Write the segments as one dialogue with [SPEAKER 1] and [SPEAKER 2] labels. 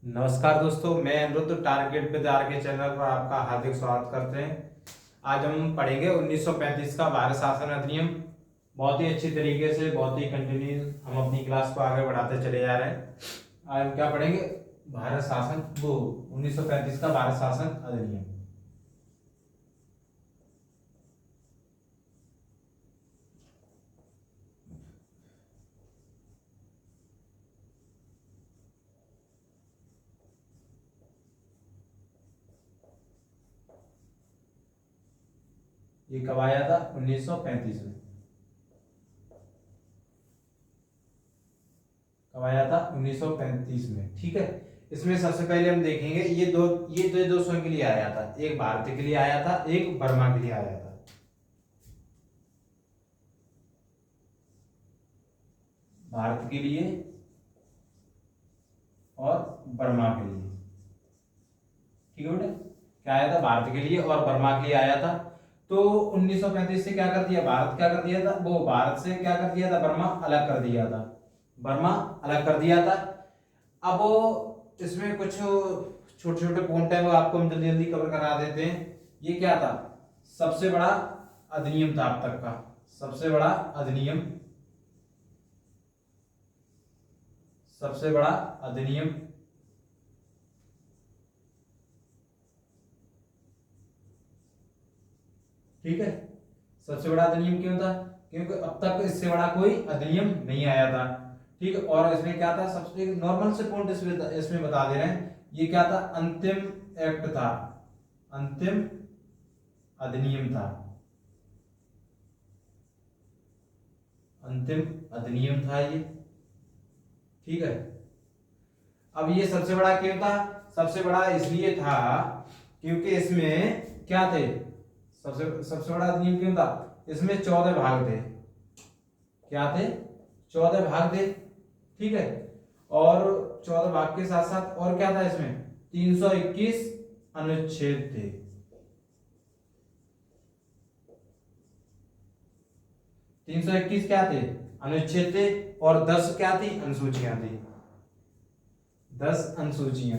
[SPEAKER 1] नमस्कार दोस्तों, मैं अनिरुद्ध टारगेट विद आर के चैनल पर आपका हार्दिक स्वागत करते हैं। आज हम पढ़ेंगे 1935 का भारत शासन अधिनियम। बहुत ही अच्छी तरीके से, बहुत ही कंटिन्यू हम अपनी क्लास को आगे बढ़ाते चले जा रहे हैं। आज हम क्या पढ़ेंगे? भारत शासन 1935 का भारत शासन अधिनियम। ये कब आया था? 1935 में। कब आया था? 1935 में। ठीक है, इसमें सबसे पहले हम देखेंगे ये दो देशों के लिए आया था। एक भारत के लिए आया था, एक बर्मा के लिए आया था। भारत के लिए और बर्मा के लिए। ठीक है बेटा, क्या आया था? भारत के लिए और बर्मा के लिए आया था। तो 1935 से क्या कर दिया भारत? क्या कर दिया था वो? भारत से क्या कर दिया था? बर्मा अलग कर दिया था। बर्मा अलग कर दिया था। अब इसमें कुछ छोटे छोटे पॉइंट है, वो आपको हम जल्दी जल्दी कवर करा देते हैं। ये क्या था? सबसे बड़ा अधिनियम था अब तक का, सबसे बड़ा अधिनियम, सबसे बड़ा अधिनियम। ठीक है, सबसे बड़ा अधिनियम क्यों था? क्योंकि अब तक इससे बड़ा कोई अधिनियम नहीं आया था। ठीक है, और इसमें क्या था? सबसे नॉर्मल से पॉइंट इसमें बता दे रहे हैं। ये क्या था? अंतिम एक्ट था, अंतिम अधिनियम था, अंतिम अधिनियम था ये। ठीक है, अब ये सबसे बड़ा क्यों था? सबसे बड़ा इसलिए था क्योंकि इसमें क्या थे? सबसे सबसे बड़ा अधिनियम क्यों था? इसमें 14 भाग थे। क्या थे? 14 भाग थे। ठीक है, और 14 भाग के साथ साथ और क्या था इसमें? 321 अनुच्छेद थे। 321 क्या थे? अनुच्छेद थे। और 10 क्या थी? अनुसूचियां थी। 10 अनुसूचियां।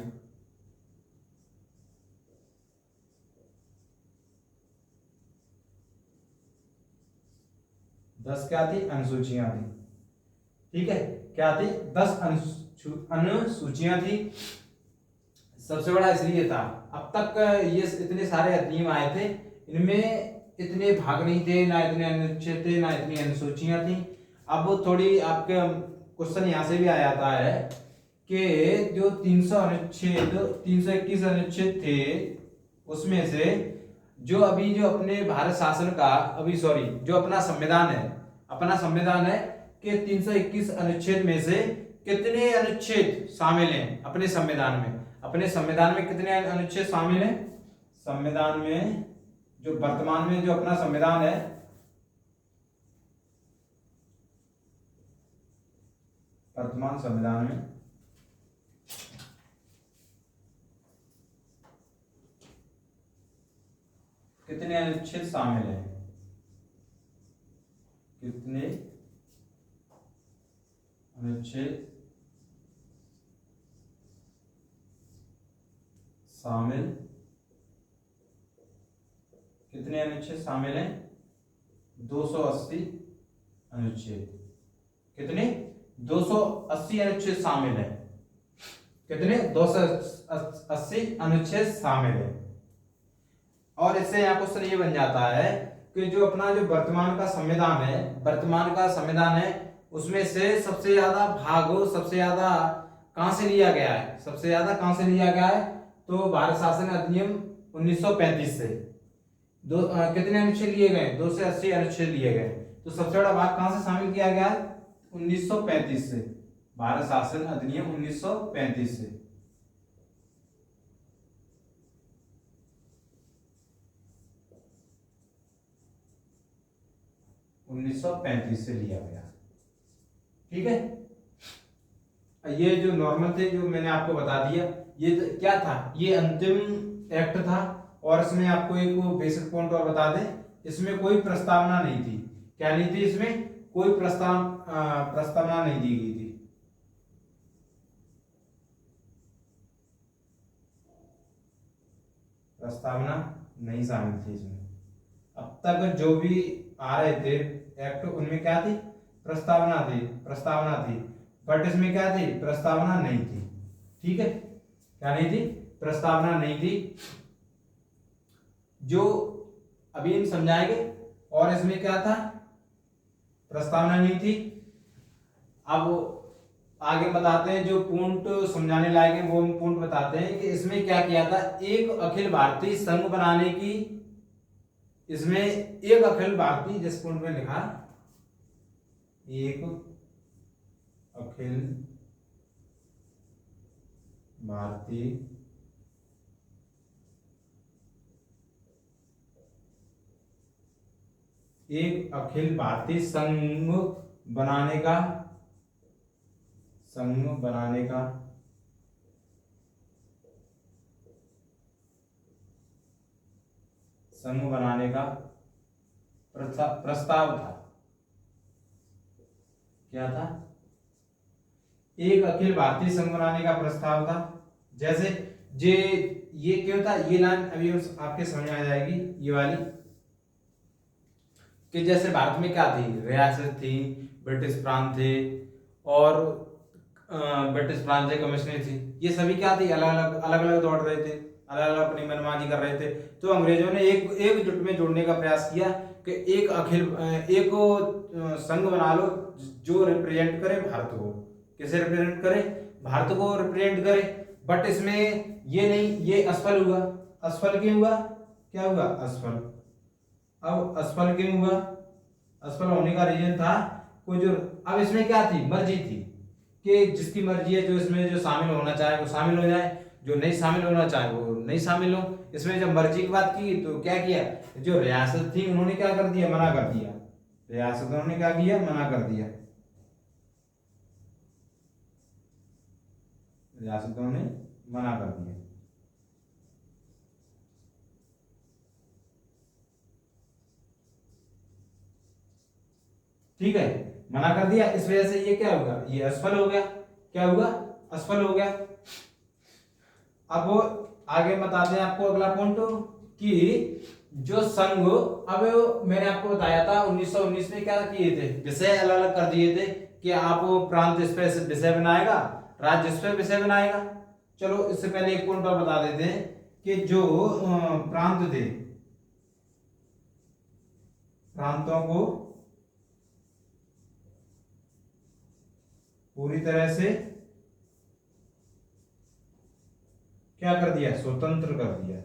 [SPEAKER 1] 10 क्या थी? अनुसूचियां थी। ठीक है, क्या थी? 10 अनुसूचियां थी। सबसे बड़ा इसलिए था, अब तक ये इतने सारे अधिनियम आए थे, इनमें इतने भाग नहीं थे, ना इतने अनुच्छेद थे, ना इतनी अनुसूचियां थी। अब थोड़ी आपके क्वेश्चन यहाँ से भी आ जाता है कि जो 321 अनुच्छेद थे, उसमें से जो अभी जो अपने भारत शासन का अभी सॉरी जो अपना संविधान है, अपना संविधान है कि 321 अनुच्छेद में से कितने अनुच्छेद शामिल हैं अपने संविधान में? अपने संविधान में कितने अनुच्छेद शामिल हैं? संविधान में जो वर्तमान में जो अपना संविधान है, वर्तमान संविधान में कितने अनुच्छेद शामिल हैं? कितने अनुच्छेद शामिल, कितने अनुच्छेद शामिल हैं? 280 अनुच्छेद। कितने? 280 अनुच्छेद शामिल है। कितने? 280 अनुच्छेद शामिल है। और इससे यहाँ क्वेश्चन ये बन जाता है कि जो अपना जो वर्तमान का संविधान है, वर्तमान का संविधान है, उसमें से सबसे ज्यादा भाग, सबसे ज्यादा कहां से लिया गया है? सबसे ज्यादा कहां से लिया गया है? तो भारत शासन अधिनियम 1935 से कितने अनुच्छेद लिए गए? 280 अनुच्छेद लिए गए। तो सबसे बड़ा भाग कहां से शामिल किया गया है? 1935 से। भारत शासन अधिनियम 1935 से। 1935 से लिया गया। ठीक है, ये जो नॉर्मल थे, जो मैंने आपको बता दिया, ये क्या था? ये अंतिम एक्ट था। और इसमें आपको एक बेसिक पॉइंट और बता दें, इसमें कोई प्रस्तावना नहीं थी। क्या नहीं थी? इसमें कोई प्रस्तावना नहीं दी गई थी। प्रस्तावना नहीं शामिल थी इसमें। अब तक जो भी आ रहे थे एक्ट उनमें क्या थी, प्रस्तावना थी, बट इसमें क्या थी, प्रस्तावना नहीं थी। ठीक है, क्या नहीं थी, प्रस्तावना नहीं थी, जो अभी हम समझाएंगे। और इसमें क्या था, प्रस्तावना नहीं थी। अब आगे बताते हैं, जो पॉइंट समझाने लायक है वो हम पॉइंट बताते हैं कि इसमें क्या किया था, एक अखिल भारतीय संघ बनाने की, इसमें एक अखिल भारतीय, जिस पॉइंट में लिखा एक अखिल भारतीय संघ बनाने का प्रस्ताव था। क्या था, एक अखिल भारतीय संघ बनाने का प्रस्ताव था। जैसे ये क्यों था, ये लाइन अभी आपके समझ में आ जाएगी, ये वाली, कि जैसे भारत में क्या थी, रियासत थी, ब्रिटिश प्रांत थे, और ब्रिटिश प्रांत से कमिश्नरी थी, ये सभी क्या थी, अलग अलग दौड़ रहे थे, अलग अलग अपनी मनमानी कर रहे थे। तो अंग्रेजों ने एकजुट में जोड़ने का प्रयास किया कि एक संघ बना लो जो रिप्रेजेंट करे भारत को। किसे रिप्रेजेंट करे, भारत को रिप्रेजेंट करे। बट इसमें ये नहीं, ये असफल हुआ। असफल क्यों हुआ, क्या हुआ, असफल। अब असफल क्यों हुआ, असफल होने का रीजन था कोई जो, अब इसमें क्या थी, मर्जी थी कि जिसकी मर्जी है, जो इसमें जो शामिल होना चाहे वो शामिल हो जाए, जो नहीं शामिल होना चाहे वो नहीं शामिल हो। इसमें जब मर्जी की बात की तो क्या किया, जो रियासत थी उन्होंने क्या कर दिया, मना कर दिया। रियासतों ने क्या किया, मना कर दिया, रियासतों ने मना कर दिया। ठीक है, मना कर दिया, इस वजह से ये क्या होगा, ये असफल हो गया। क्या हुआ, असफल हो गया। अब आगे बताते हैं आपको अगला पॉइंट, कि जो संघ, अब मैंने आपको बताया था 1919 में क्या किए थे, विषय अलग अलग कर दिए थे, कि आप प्रांत इस पे विषय बनाएगा, राज्य इस पे विषय बनाएगा। चलो इससे पहले एक पॉइंट और बता देते हैं, कि जो प्रांत थे, प्रांतों को पूरी तरह से क्या कर दिया, स्वतंत्र कर दिया।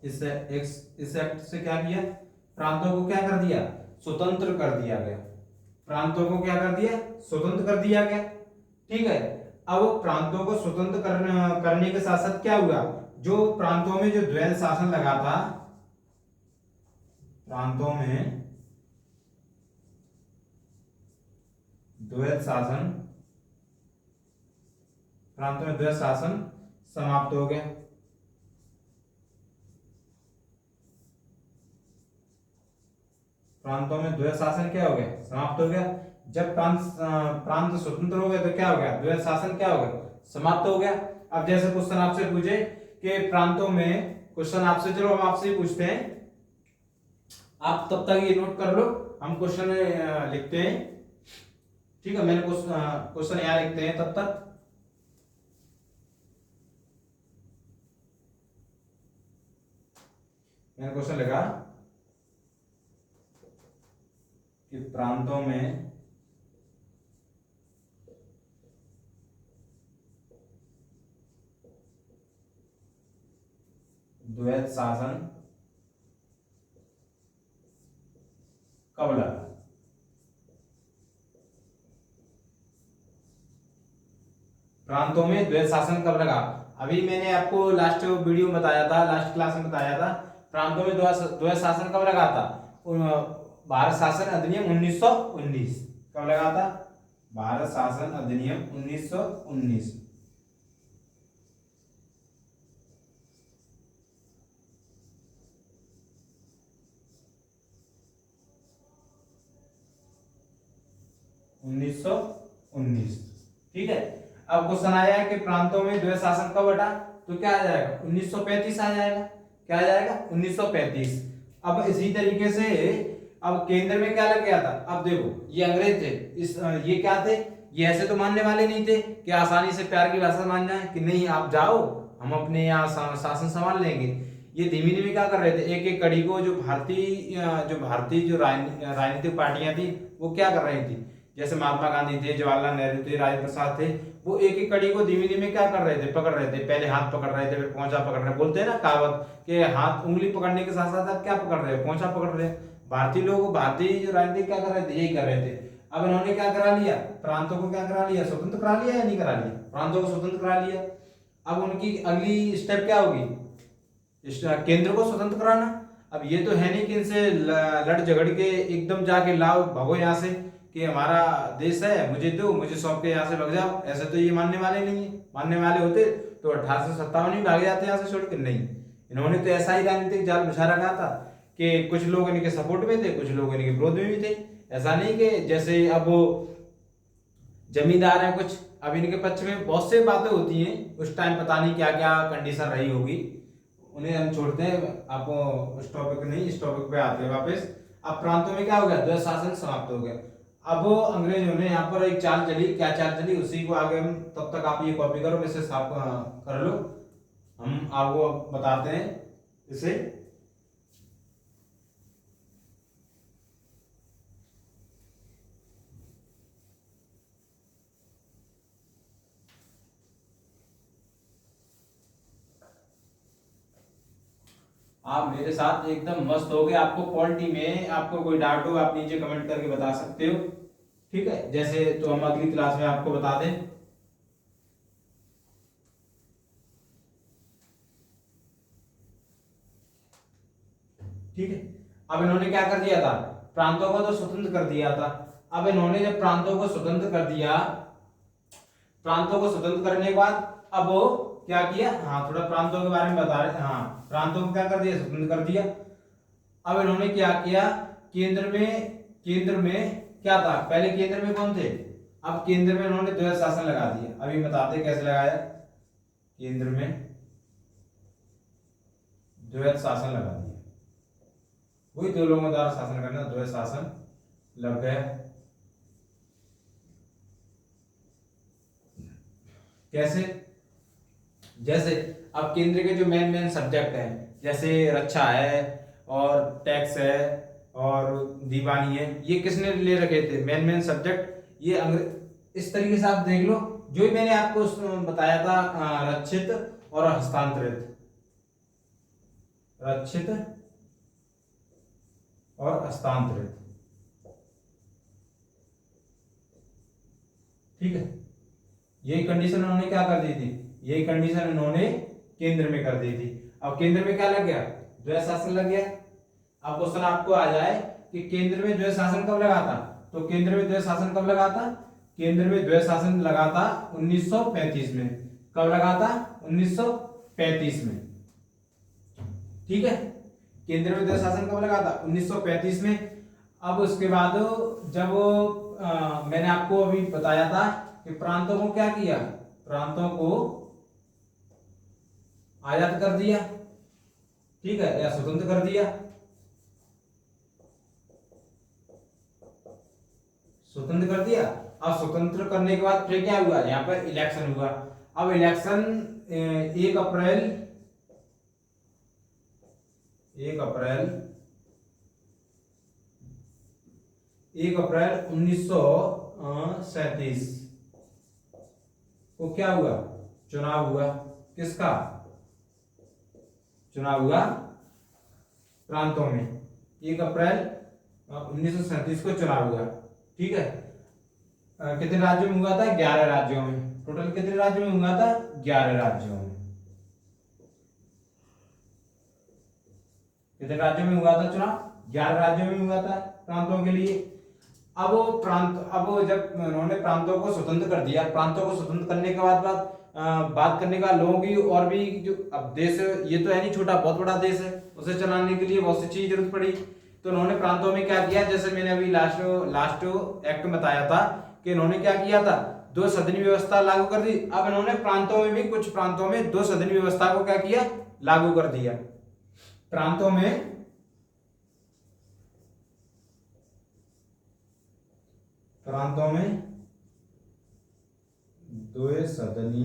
[SPEAKER 1] इस एक्ट से क्या किया, प्रांतों को क्या कर दिया, स्वतंत्र कर दिया गया। प्रांतों को क्या कर दिया, स्वतंत्र कर दिया गया। ठीक है, अब प्रांतों को स्वतंत्र करने के साथ साथ क्या हुआ, जो प्रांतों में जो द्वैध शासन लगा था, प्रांतों में द्वैध शासन, प्रांतों में द्वैध शासन समाप्त हो गया। प्रांतों में द्वैध शासन क्या हो गया, समाप्त हो गया। जब प्रांत स्वतंत्र हो गए तो क्या हो गया, द्वैध शासन क्या हो गया, समाप्त हो गया। अब जैसे क्वेश्चन आपसे पूछे कि प्रांतों में, क्वेश्चन आपसे, चलो हम आपसे ही पूछते हैं, आप तब तक ये नोट कर लो, हम क्वेश्चन लिखते हैं। ठीक है, मैंने क्वेश्चन यहाँ लिखते हैं तब तक। मैंने क्वेश्चन लिखा कि प्रांतों में द्वैध शासन कब लगा। प्रांतों में द्वैध शासन कब लगा, अभी मैंने आपको लास्ट वीडियो में बताया था, लास्ट क्लास में बताया था, प्रांतों में द्वैध शासन कब लगा था, भारत शासन अधिनियम 1919 कब लगा था, भारत शासन अधिनियम 1919। ठीक है, अब क्वेश्चन आया है कि प्रांतों में द्वैध शासन कब हटा, तो क्या आ जाएगा 1935 आ जाएगा। क्या आ जाएगा 1935। अब इसी तरीके से अब केंद्र में क्या लग गया था, अब देखो ये अंग्रेज थे, इस ये क्या थे, ये ऐसे तो मानने वाले नहीं थे कि आसानी से प्यार की भाषा मान जाए कि नहीं आप जाओ हम अपने यहाँ शासन संभाल लेंगे। ये धीमे धीमे क्या कर रहे थे, एक एक कड़ी को जो भारतीय जो राजनीतिक पार्टियां थी वो क्या कर रही थी, जैसे महात्मा गांधी थे, जवाहरलाल नेहरू थे, राजेंद्र प्रसाद थे, वो एक एक कड़ी को धीमे धीमे क्या कर रहे थे, पकड़ रहे थे। पहले हाथ पकड़ रहे थे, फिर पोंछा पकड़ रहे, बोलते हैं ना कहावत कि हाथ उंगली पकड़ने के साथ साथ आप क्या पकड़ रहे हो, पोंछा पकड़ रहे हैं। भारतीय लोग, भारतीय जो राजनीति क्या कर रहे थे, यही कर रहे थे। अब इन्होंने क्या करा लिया, प्रांतों को क्या करा लिया, स्वतंत्र करा लिया या नहीं करा लिया, प्रांतों को स्वतंत्र करा लिया। अब उनकी अगली स्टेप क्या होगी, केंद्र को स्वतंत्र कराना। अब ये तो है नहीं कि इनसे लड़ झगड़ के एकदम जाके लाओ भगो यहाँ से कि हमारा देश है मुझे दो, मुझे सौंप के यहाँ से भाग जाओ, ऐसे तो ये मानने वाले नहीं है। मानने वाले होते तो 1857 में भाग जाते यहाँ से छोड़ के, नहीं, इन्होंने तो ऐसा ही राजनीतिक जाल बिछा रखा था कि कुछ लोग इनके सपोर्ट में थे, कुछ लोग इनके विरोध में भी थे। ऐसा नहीं कि जैसे अब जमींदार हैं कुछ, अब इनके पक्ष में बहुत से बातें होती हैं, उस टाइम पता नहीं क्या क्या कंडीशन रही होगी, उन्हें हम छोड़ते हैं। आप उस टॉपिक नहीं, इस टॉपिक पे आते हैं वापस। अब प्रांतों में क्या हो गया, द्वैध शासन समाप्त हो गया। अब अंग्रेजों ने यहाँ पर एक चाल चली, क्या चाल चली उसी को आगे हम, तब तक आप ये कॉपी करो, इसे साफ कर लो, हम आपको बताते हैं इसे। आप मेरे साथ एकदम मस्त हो गए। आपको पॉलिटी में आपको कोई डाउट हो आप नीचे कमेंट करके बता सकते हो, ठीक है। जैसे तो हम अगली क्लास में आपको बता दें, ठीक है। अब इन्होंने क्या कर दिया था, प्रांतों को तो स्वतंत्र कर दिया था। अब इन्होंने जब प्रांतों को स्वतंत्र कर दिया, प्रांतों को स्वतंत्र करने के बाद अब वो क्या किया, हाँ थोड़ा प्रांतों के बारे में बता रहे, हाँ प्रांतों को क्या कर दिया, स्वतंत्र कर दिया। अब इन्होंने क्या किया, केंद्र में क्या था, पहले केंद्र में कौन थे, अब केंद्र में इन्होंने द्वैध शासन लगा दिया। अभी बताते कैसे लगाया, केंद्र में द्वैध शासन लगा दिया, वही दो लोगों द्वारा शासन करना, द्वैध शासन लग गया। कैसे, जैसे अब केंद्र के जो मेन सब्जेक्ट हैं, जैसे रक्षा है और टैक्स है और दीवानी है, ये किसने ले रखे थे, मेन सब्जेक्ट ये इस तरीके से आप देख लो, जो ही मैंने आपको बताया था, रक्षित और हस्तांतरित, रक्षित और हस्तांतरित, ठीक है। यही कंडीशन उन्होंने क्या कर दी थी, यही कंडीशन उन्होंने केंद्र में कर दी थी। अब केंद्र में क्या लग गया, द्वैध शासन लग गया। अब क्वेश्चन आपको आ जाए कि केंद्र में द्वैध शासन कब लगा था, तो केंद्र में द्वैध शासन कब लगा था, केंद्र में द्वैध शासन लगा था 1935 में। कब लगा था, 1935 में, ठीक है। केंद्र में द्वैध शासन कब लगा था, 1935 में। अब उसके बाद जब मैंने आपको अभी बताया था कि प्रांतों को क्या किया, प्रांतों को आजाद कर दिया, ठीक है, या स्वतंत्र कर दिया, स्वतंत्र कर दिया। अब स्वतंत्र करने के बाद फिर क्या हुआ, यहाँ पर इलेक्शन हुआ। अब इलेक्शन 1 अप्रैल 1937 को क्या हुआ, चुनाव हुआ, किसका चुनाव हुआ, प्रांतों में। 1 अप्रैल 1937 को चुनाव हुआ, ठीक है। कितने राज्यों में हुआ था, 11 राज्यों में। टोटल कितने राज्यों में हुआ था, 11 राज्यों में। कितने राज्यों में हुआ था चुनाव, 11 राज्यों में हुआ था प्रांतों के लिए। अब जब उन्होंने प्रांतों को स्वतंत्र कर दिया, प्रांतों को स्वतंत्र करने के बाद बात करने का लोगों की और भी जो, अब देश ये तो है नहीं छोटा, बहुत बड़ा देश है, उसे चलाने के लिए बहुत सी चीज जरूरत पड़ी। तो उन्होंने प्रांतों में क्या किया, जैसे मैंने अभी लास्ट एक्ट में बताया था कि इन्होंने क्या किया था, दो सदनी व्यवस्था लागू कर दी। अब इन्होंने प्रांतों में भी, कुछ प्रांतों में दो सदनी व्यवस्था को क्या किया, लागू कर दिया। प्रांतों में दो सदनी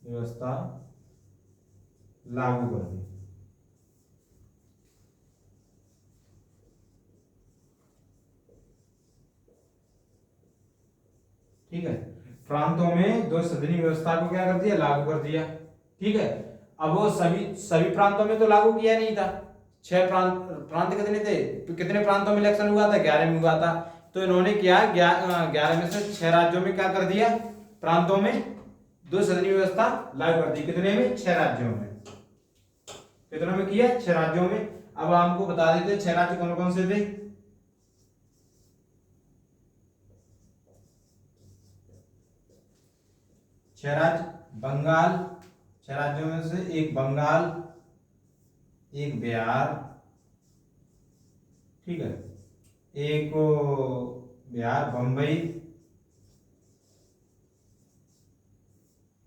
[SPEAKER 1] व्यवस्था लागू कर दी। ठीक है, प्रांतों में दो सदनी व्यवस्था को क्या कर दिया, लागू कर दिया। ठीक है, अब वो सभी प्रांतों में तो लागू किया नहीं था। 6 प्रांत कितने थे, तो कितने प्रांतों में इलेक्शन हुआ था, 11 में हुआ था। तो इन्होंने क्या 11 में से 6 राज्यों में क्या कर दिया, प्रांतों में दो सदनी व्यवस्था लागू कर दी। कितने में, 6 राज्यों में। कितनों में किया, 6 राज्यों में। अब हमको बता देते 6 राज्य कौन कौन से थे। छह राज्य बंगाल, 6 राज्यों में से एक बंगाल, एक बिहार, ठीक है, एक बिहार बंबई,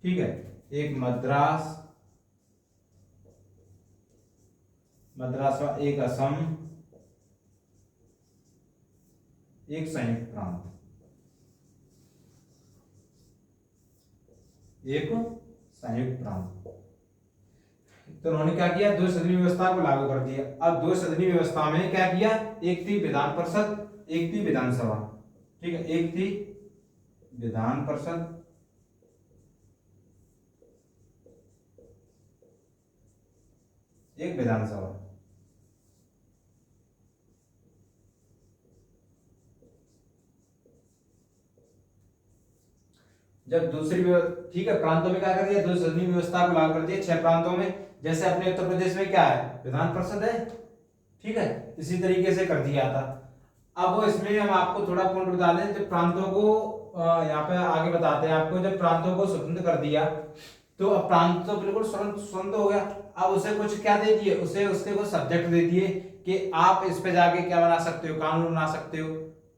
[SPEAKER 1] ठीक है, एक मद्रास, एक असम, एक संयुक्त प्रांत, एक संयुक्त प्रांत। तो उन्होंने क्या किया, दो सदनी व्यवस्था को लागू कर दिया। अब दो सदनी व्यवस्था में क्या किया, एक थी विधान परिषद, एक थी विधानसभा। ठीक है, एक थी विधान परिषद, एक विधानसभा। जब दूसरी, ठीक है, प्रांतों में क्या कर दिया, दो सदनी व्यवस्था को लागू कर दिया 6 प्रांतों में। जैसे अपने उत्तर प्रदेश में क्या है, विधान परिषद है, ठीक है, इसी तरीके से कर दिया था। अब इसमें हम आपको थोड़ा पॉइंट बता दें, जब प्रांतों को यहाँ पे आगे बताते हैं आपको, जब प्रांतों को स्वतंत्र कर दिया तो अब प्रांत तो बिल्कुल स्वतंत्र हो गया। अब उसे कुछ क्या दे दिए, उसे उसके कुछ सब्जेक्ट दे दिए कि आप इस पे जाके क्या बना सकते हो, कानून बना सकते हो,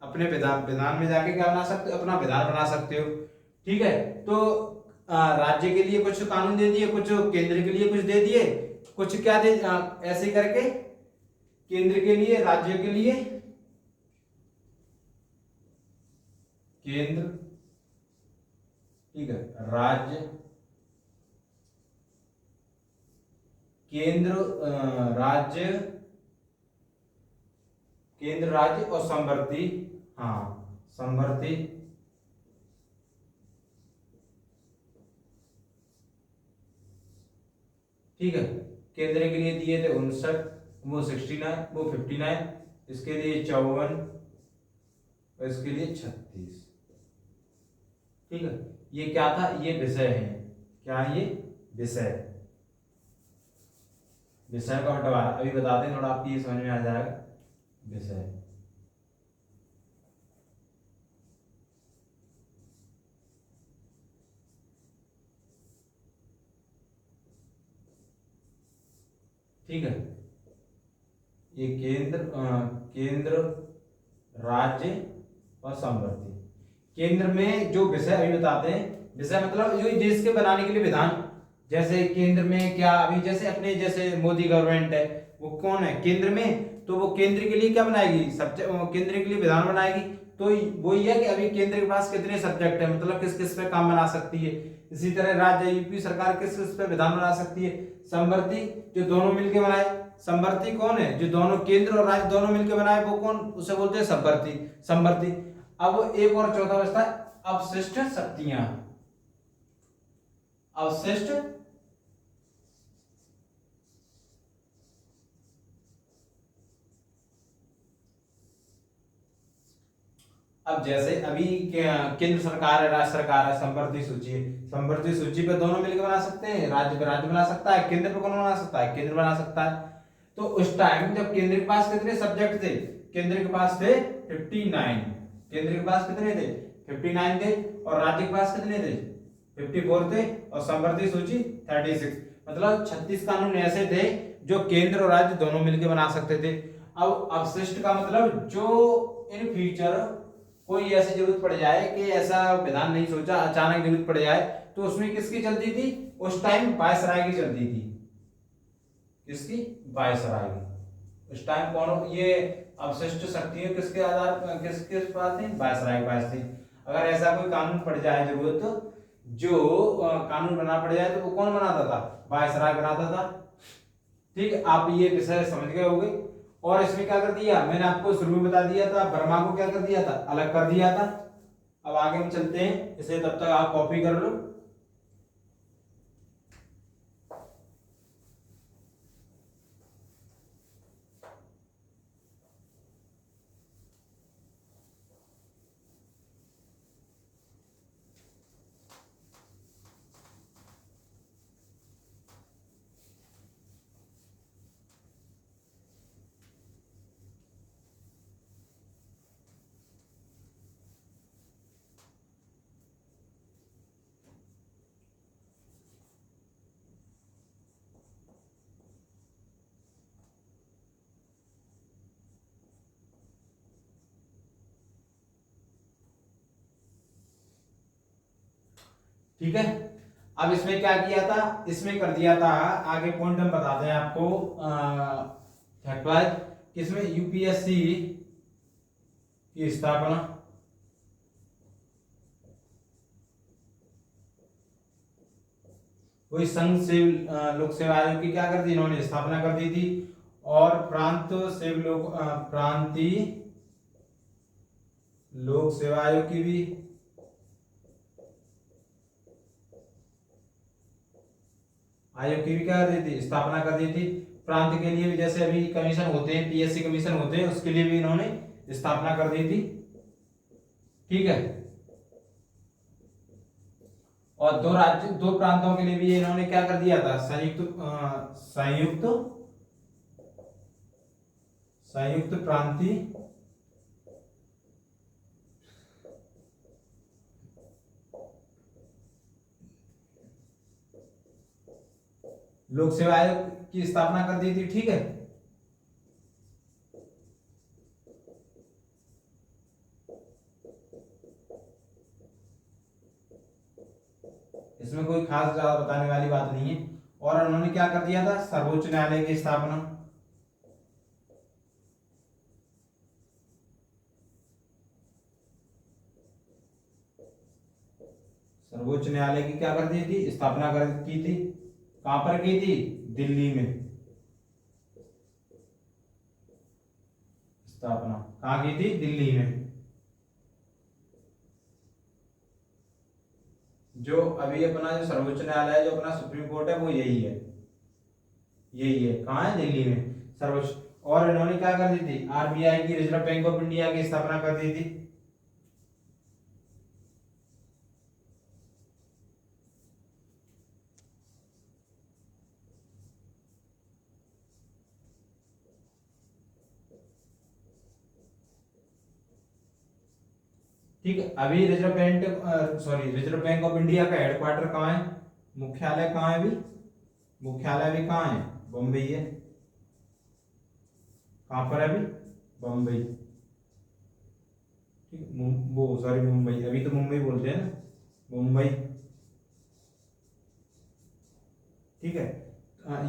[SPEAKER 1] अपने विधान में जाके क्या बना सकते हो, अपना विधान बना सकते हो। ठीक है, तो राज्य के लिए कुछ कानून दे दिए, कुछ केंद्र के लिए कुछ दे दिए, कुछ क्या दे, ऐसे करके केंद्र के लिए, राज्य के लिए केंद्र, ठीक है, राज्य, केंद्र राज्य और संवर्ती, हाँ संवर्ती, ठीक है, केंद्र के लिए दिए थे 59, वो 69, वो 59, इसके लिए 54 और इसके लिए 36। ठीक है, ये क्या था, ये विषय है, क्या ये विषय, विषय का बंटवारा अभी बताते हैं, थोड़ा आपकी ये समझ में आ जाएगा। विषय, ठीक है, ये केंद्र राज्य और संवर्ती। केंद्र में जो विषय अभी बताते हैं, विषय मतलब जो देश के बनाने के लिए विधान। जैसे केंद्र में क्या, अभी जैसे अपने जैसे मोदी गवर्नमेंट है, वो कौन है केंद्र में, तो वो केंद्र के लिए क्या बनाएगी, सब्जेक्ट, केंद्र के लिए विधान बनाएगी। तो वो ये है कि अभी केंद्र के पास कितने सब्जेक्ट है, मतलब किस किस पे काम बना सकती है। इसी तरह राज्य यूपी सरकार किस किस पे विधान बना सकती है। संवर्ती जो दोनों मिलके बनाए, संवर्ती कौन है, जो दोनों केंद्र और राज्य दोनों मिलकर बनाए, वो कौन, उसे बोलते हैं संवर्ती। अब एक और चौथा बचता है अवशिष्ट शक्तियां, अवशिष्ट, अब जैसे अभी केंद्र सरकार है, राज्य सरकार है, संवर्ती सूची है, संवर्ती सूची पे दोनों मिलकर बना सकते हैं, राज्य पे राज्य बना सकता है, केंद्र पे कौन बना सकता है, केंद्र बना सकता है। तो उस टाइम जब केंद्र के पास कितने सब्जेक्ट थे, केंद्र के पास थे 59, केंद्र के पास कितने थे 59 थे, और राज्य के पास कितने थे 54 थे, और संवर्ती सूची 36। मतलब 36 कानून ऐसे थे जो केंद्र और राज्य दोनों मिलकर बना सकते थे। अब अवशिष्ट का मतलब जो इन फ्यूचर कोई ऐसी जरूरत पड़ जाए कि ऐसा विधान नहीं सोचा, अचानक जरूरत पड़ जाए, तो उसमें किसकी चलती थी उस टाइम? वायसराय की चलती थी। किसकी? वायसराय की। उस टाइम कौन ये अवशिष्ट शक्तियां किसके आधार किसके पास थी? वायसराय के पास थी। अगर ऐसा कोई कानून पड़ जाए जरूरत, जो कानून बना पड़ जाए, तो वो कौन बनाता था? वायसराय बनाता था। ठीक है, आप ये विषय समझ गए होंगे। और इसमें क्या कर दिया, मैंने आपको शुरू में बता दिया था, बर्मा को क्या कर दिया था? अलग कर दिया था। अब आगे हम चलते हैं, इसे तब तक आप कॉपी कर लो। ठीक है, अब इसमें क्या किया था? इसमें कर दिया था, आगे पॉइंट हम बताते हैं आपको। किसमें? यूपीएससी की स्थापना। वही संघ से लोक सेवा आयोग की क्या कर दी इन्होंने? स्थापना कर दी थी। और प्रांतीय लोक सेवा आयोग की भी क्या कर दी थी? स्थापना कर दी थी। प्रांत के लिए भी जैसे अभी कमीशन होते हैं, पीएससी कमीशन होते हैं, उसके लिए भी इन्होंने स्थापना कर दी थी। ठीक है, और दो प्रांतों के लिए भी इन्होंने क्या कर दिया था? संयुक्त संयुक्त प्रांतीय लोक सेवा आयोग की स्थापना कर दी थी। ठीक है, इसमें कोई खास ज्यादा बताने वाली बात नहीं है। और उन्होंने क्या कर दिया था? सर्वोच्च न्यायालय की स्थापना। सर्वोच्च न्यायालय की क्या कर दी थी? स्थापना कर की थी। कहां पर की थी? दिल्ली में। स्थापना कहां की थी? दिल्ली में। जो अभी अपना जो सर्वोच्च न्यायालय है, जो अपना सुप्रीम कोर्ट है, वो यही है। यही है, कहाँ है? दिल्ली में, सर्वोच्च। और इन्होंने क्या कर दी थी? आरबीआई की, रिजर्व बैंक ऑफ इंडिया की स्थापना कर दी थी। ठीक है, अभी रिजर्व बैंक ऑफ इंडिया का हेडक्वार्टर कहाँ है? मुख्यालय कहाँ है अभी? मुख्यालय भी कहाँ है? बम्बई है। कहाँ पर है अभी? बम्बई। ठीक है, वो सॉरी, मुंबई, अभी तो मुंबई बोलते हैं ना, मुंबई। ठीक है,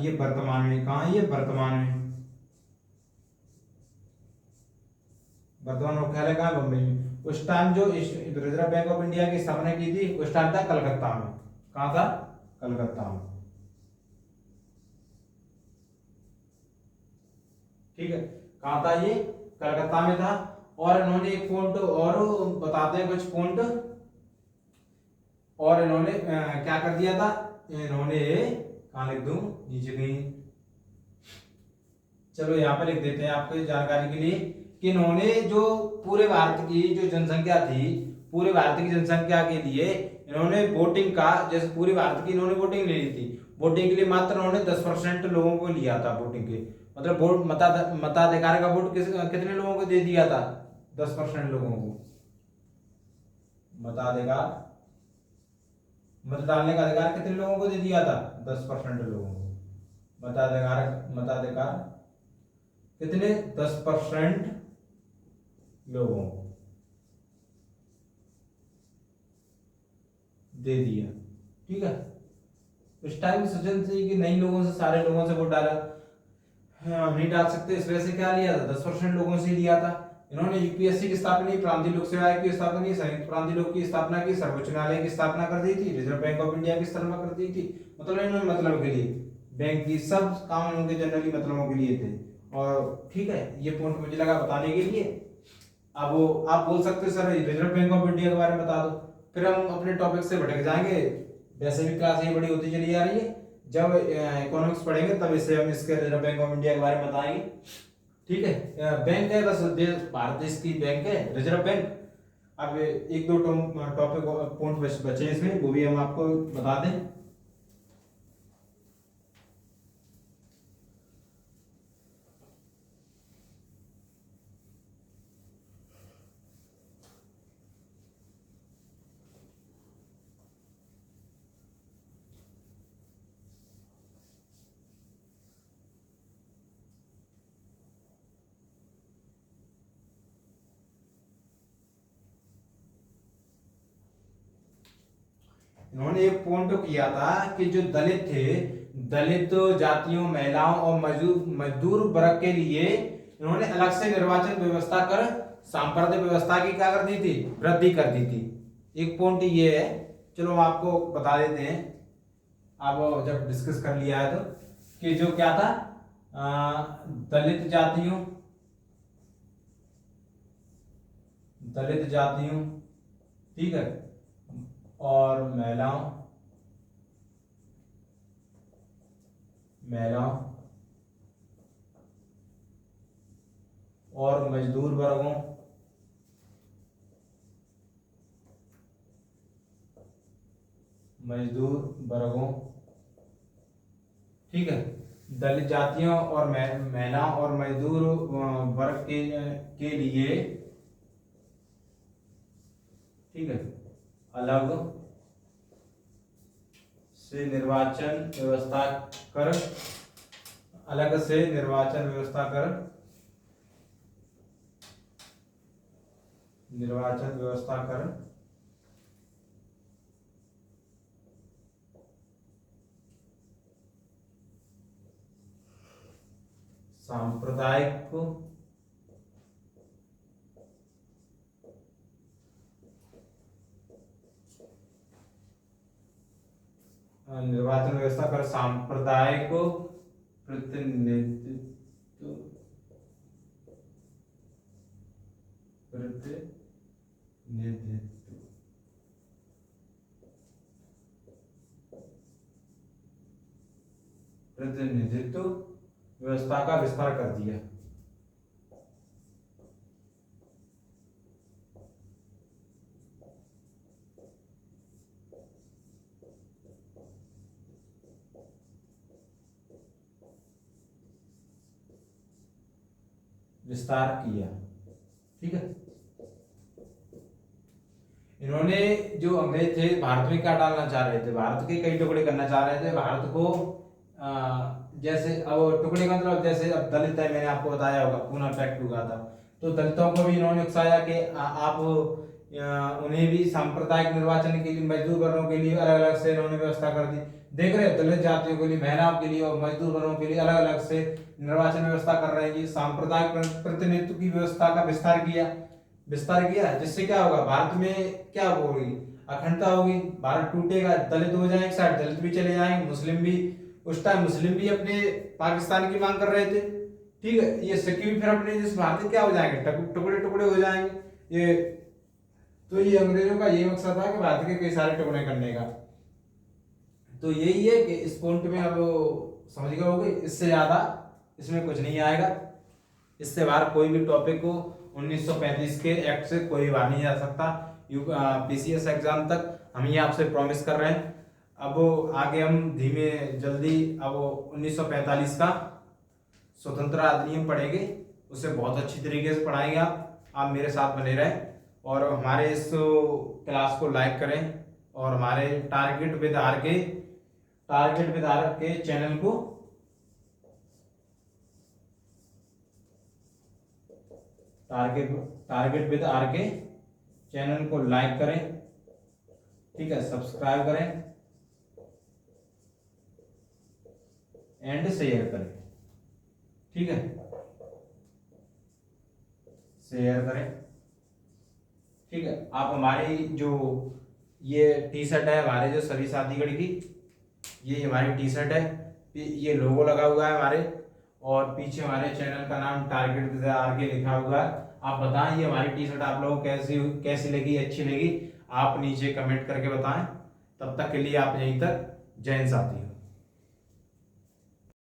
[SPEAKER 1] ये वर्तमान में कहाँ है? ये वर्तमान में, वर्तमान मुख्यालय कहाँ है? बम्बई में। उस टाइम जो रिजर्व बैंक ऑफ इंडिया की स्थापना की थी, उस टाइम था कलकत्ता में। कहाँ था? कलकत्ता में। ठीक है, कहाँ था ये? कलकत्ता में था। और इन्होंने एक पॉइंट और बताते हैं, कुछ पॉइंट और इन्होंने क्या कर दिया था? इन्होंने, कहाँ लिख दूं, नीचे कहीं, चलो यहाँ पे लिख देते हैं आपको जानकारी के लिए, कि इन्होंने जो पूरे भारत की जो जनसंख्या थी, पूरे भारत की जनसंख्या के लिए इन्होंने वोटिंग का, जैसे पूरे भारत की इन्होंने वोटिंग ले ली थी, वोटिंग के लिए मात्र इन्होंने 10% लोगों को लिया था वोटिंग के, मतलब वोट मताधिकार का वोट कितने लोगों को दे दिया था? 10% लोगों को मताधिकार, मत डालने का अधिकार कितने लोगों को दे दिया था? 10% लोगों को मताधिकार। मताधिकार कितने 10% लोगों दे दिया। ठीक है, उस टाइम सज्जन थी कि नई लोगों से, सारे लोगों से वोट डाला, हाँ, नहीं डाल सकते, इस वजह से क्या लिया था, 10% लोगों से लिया था। इन्होंने यूपीएससी की स्थापना की, प्रांतीय लोक सेवा आयोग की स्थापना की, संयुक्त प्रांतीय लोक की स्थापना की, सर्वोच्च न्यायालय की स्थापना कर दी थी, रिजर्व बैंक ऑफ इंडिया की स्थापना कर दी थी। मतलब इन्होंने मतलब के लिए बैंक की सब काम उनके जनरली मतलबों के लिए थे। और ठीक है, ये पॉइंट मुझे लगा बताने के लिए। अब वो आप बोल सकते हो sir reserve bank of India के बारे में बता दो, फिर हम अपने टॉपिक से भटक जाएंगे। वैसे भी क्लास ये बड़ी होती चली जा रही है, जब इकोनॉमिक्स पढ़ेंगे तब इससे हम इसके रिजर्व बैंक ऑफ इंडिया के बारे में बताएंगे। ठीक है, बैंक है बस भारत देश की बैंक है रिजर्व बैंक। अब एक दो टॉपिक पॉइंट बचे इसमें, वो भी हम आपको बता दें। इन्होंने एक पॉइंट किया था कि जो दलित थे, दलित जातियों, महिलाओं और मजदूर वर्ग के लिए इन्होंने अलग से निर्वाचन व्यवस्था कर सांप्रदायिक व्यवस्था की क्या कर दी थी, वृद्धि कर दी थी। एक पॉइंट ये है, चलो हम आपको बता देते हैं, आप जब डिस्कस कर लिया है तो, कि जो क्या था, दलित जातियों, ठीक है, और महिलाओं और मजदूर वर्गों, ठीक है, दलित जातियों और महिलाओं और मजदूर वर्ग के लिए, ठीक है, अलग से निर्वाचन व्यवस्था कर, अलग से निर्वाचन व्यवस्था कर सांप्रदायिक निर्वाचन व्यवस्था कर सांप्रदायिक प्रतिनिधित्व व्यवस्था का विस्तार कर दिया। विस्तार किया, ठीक है। इन्होंने जो अंग्रेज थे भारत में क्या डालना चाह रहे थे, भारत के कई टुकड़े करना चाह रहे थे, भारत को जैसे अब टुकड़े का मतलब, जैसे अब दलित है, मैंने आपको बताया होगा पूना इफेक्ट हुआ था, तो दलितों को भी इन्होंने उकसाया कि आप उन्हें भी सांप्रदायिक निर्वाचन के लिए, मजदूर वर्गों के लिए अलग अलग से इन्होंने व्यवस्था कर दी। देख रहे दलित जातियों के लिए, महिलाओं के लिए और मजदूर वर्गों के लिए अलग अलग से निर्वाचन व्यवस्था कर रहे हैं जी। सांप्रदायिक प्रतिनिधित्व की व्यवस्था का विस्तार किया, जिससे क्या होगा, भारत में क्या होगी, अखंडता होगी, भारत टूटेगा, दलित हो जाएंगे, साइड दलित भी चले जाएंगे, मुस्लिम भी, उस टाइम मुस्लिम भी अपने पाकिस्तान की मांग कर रहे थे, ठीक है, ये सिख भी फिर अपने जिस भारत क्या हो जाएंगे, टुकड़े टुकड़े हो जाएंगे ये। तो ये अंग्रेजों का ये मकसद था कि भारत के कई सारे टुकड़े करने का। तो यही है कि इस पॉइंट में अब समझ गए होगे, इससे ज्यादा इसमें कुछ नहीं आएगा, इससे बाहर कोई भी टॉपिक को 1935 के एक्ट से कोई बाहर नहीं जा सकता। पीसीएस एग्जाम तक हम ये आपसे प्रॉमिस कर रहे हैं। अब आगे हम धीमे जल्दी अब 1945 का स्वतंत्रता अधिनियम पढ़ेंगे, उसे बहुत अच्छी तरीके से पढ़ाएंगे। आप मेरे साथ बने रहें और हमारे इस क्लास को लाइक करें और हमारे टारगेट विद आर के चैनल को टारगेट विद आर के चैनल को लाइक करें, ठीक है, सब्सक्राइब करें एंड शेयर करें, ठीक है, शेयर करें, ठीक है। आप हमारी जो ये टी शर्ट है हमारे जो सभी साथीगढ़ की, ये हमारी टी शर्ट है, ये लोगो लगा हुआ है हमारे, और पीछे हमारे चैनल का नाम टारगेट विद आर के लिखा हुआ है। आप बताएं ये हमारी टी शर्ट आप लोगों को कैसी लगी, अच्छी लगी, आप नीचे कमेंट करके बताएं। तब तक के लिए आप यहीं तक, जय हिंद साथी।